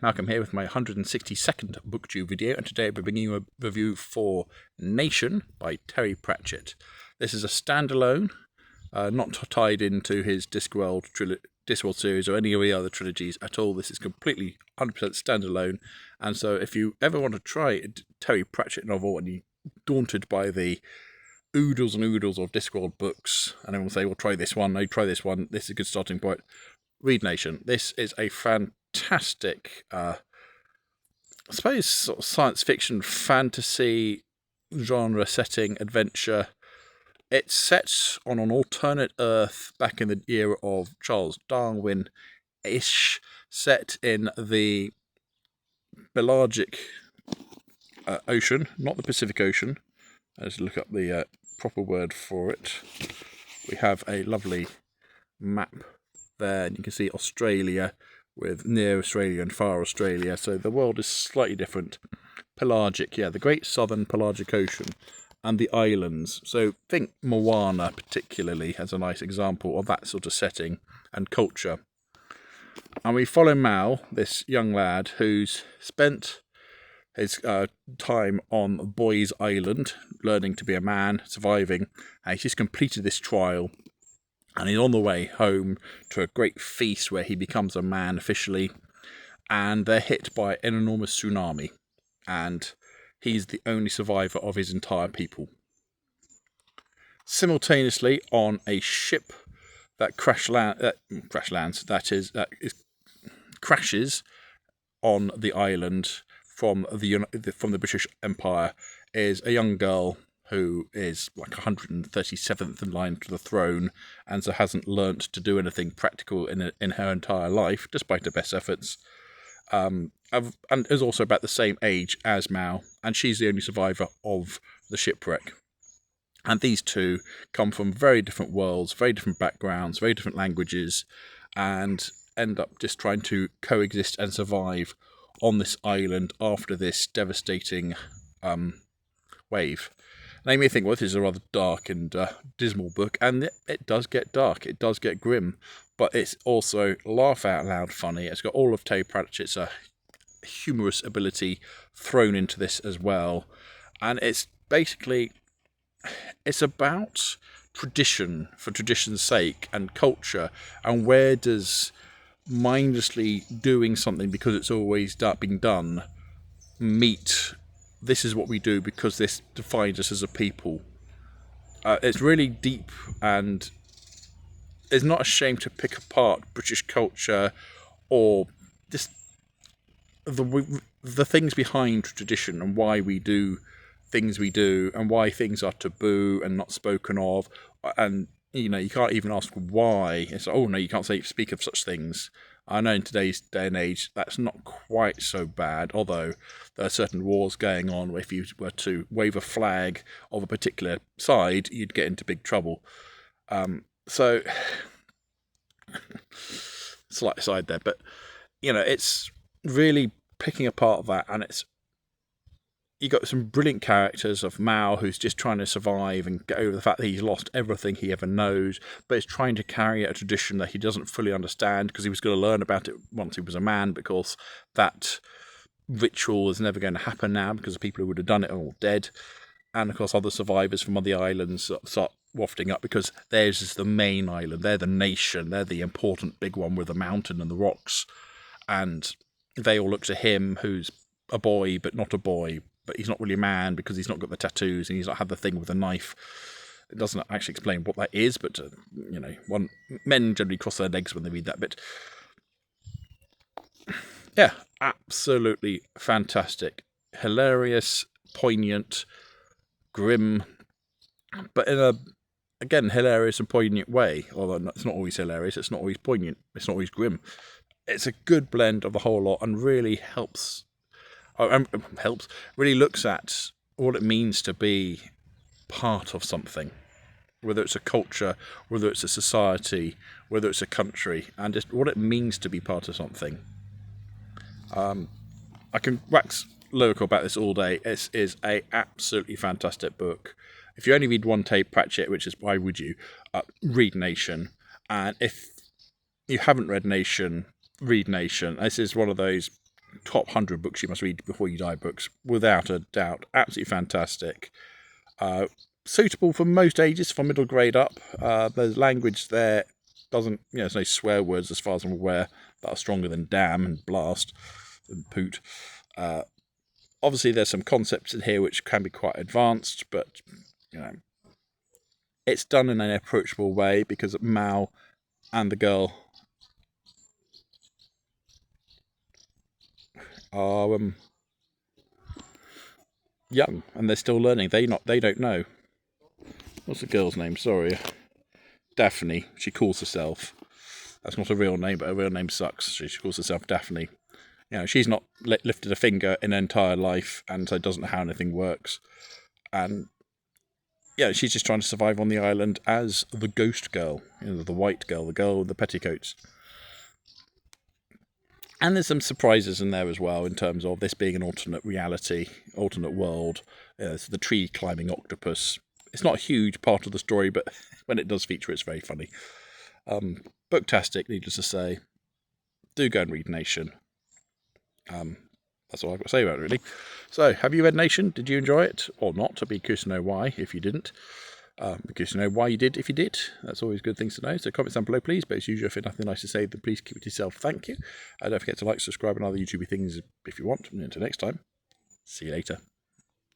Malcolm here with my 162nd Booktube video, and today I'll be bringing you a review for Nation by Terry Pratchett. This is a standalone, not tied into his Discworld series or any of the other trilogies at all. This is completely 100% standalone, and so if you ever want to try a Terry Pratchett novel and you're daunted by the oodles and oodles of Discworld books, and everyone will say, well, try this one, no, try this one, this is a good starting point, read Nation. This is a fantastic, I suppose, sort of science fiction, fantasy genre setting adventure. It's set on an alternate Earth back in the era of Charles Darwin-ish, set in the Pelagic Ocean, not the Pacific Ocean. Let's look up the proper word for it. We have a lovely map there, and you can see Australia with near Australia and far Australia, so the world is slightly different. Pelagic, yeah, the Great Southern Pelagic Ocean and the islands. So think Moana particularly as a nice example of that sort of setting and culture. And we follow Mal, this young lad who's spent his time on Boy's Island, learning to be a man, surviving, and he's just completed this trial. And he's on the way home to a great feast where he becomes a man officially, and they're hit by an enormous tsunami, and he's the only survivor of his entire people. Simultaneously, on a ship that crashes on the island from the British Empire, is a young girl who is like 137th in line to the throne, and so hasn't learnt to do anything practical in her entire life, despite her best efforts, and is also about the same age as Mao, and she's the only survivor of the shipwreck. And these two come from very different worlds, very different backgrounds, very different languages, and end up just trying to coexist and survive on this island after this devastating wave. Now you may think, well, this is a rather dark and dismal book, and it does get dark, it does get grim, but it's also laugh out loud funny. It's got all of Terry Pratchett's humorous ability thrown into this as well, and it's basically, it's about tradition for tradition's sake and culture, and where does mindlessly doing something because it's always been done meet this is what we do because this defines us as a people. It's really deep, and is not ashamed to pick apart British culture or just the things behind tradition and why we do things we do and why things are taboo and not spoken of. And you know, you can't even ask why. It's like, oh no, you can't speak of such things. I know in today's day and age that's not quite so bad, although there are certain wars going on where if you were to wave a flag of a particular side, you'd get into big trouble. So, slight aside there, but you know, it's really picking apart that, and you got some brilliant characters of Mao, who's just trying to survive and get over the fact that he's lost everything he ever knows, but is trying to carry out a tradition that he doesn't fully understand because he was going to learn about it once he was a man, because that ritual is never going to happen now because the people who would have done it are all dead. And of course other survivors from other islands start wafting up because theirs is the main island, they're the nation, they're the important big one with the mountain and the rocks, and they all look to him, who's a boy but not a boy, but he's not really a man because he's not got the tattoos and he's not had the thing with a knife. It doesn't actually explain what that is, but you know, men generally cross their legs when they read that bit. Yeah, absolutely fantastic, hilarious, poignant, grim, but in a, again, hilarious and poignant way. Although it's not always hilarious, it's not always poignant, it's not always grim. It's a good blend of the whole lot, and really really looks at what it means to be part of something, whether it's a culture, whether it's a society, whether it's a country, and just what it means to be part of something. I can wax lyrical about this all day. It is a absolutely fantastic book. If you only read one Terry Pratchett, which is why would you, read Nation. And if you haven't read Nation, read Nation. This is one of those top 100 books you must read before you die books, without a doubt. Absolutely fantastic. Suitable for most ages, from middle grade up. There's language there, doesn't, there's no swear words as far as I'm aware that are stronger than damn and blast and poot. Obviously there's some concepts in here which can be quite advanced, but it's done in an approachable way, because Mal and the girl are young and they're still learning. They don't know. What's the girl's name? Sorry, Daphne. She calls herself. That's not a real name, but her real name sucks. She calls herself Daphne. She's not lifted a finger in her entire life, and so doesn't know how anything works. And she's just trying to survive on the island as the ghost girl, the white girl, the girl with the petticoats. And there's some surprises in there as well, in terms of this being an alternate reality, alternate world. So the tree climbing octopus. It's not a huge part of the story, but when it does feature, it's very funny. Booktastic, needless to say. Do go and read Nation. That's all I've got to say about it, really. So, have you read Nation? Did you enjoy it or not? I'd be curious to know why, if you didn't. Be curious to know why you did, if you did. That's always good things to know. So comment down below, please. But as usual, if you have nothing nice to say, then please keep it to yourself. Thank you. And don't forget to like, subscribe, and other YouTube things if you want. And until next time, see you later.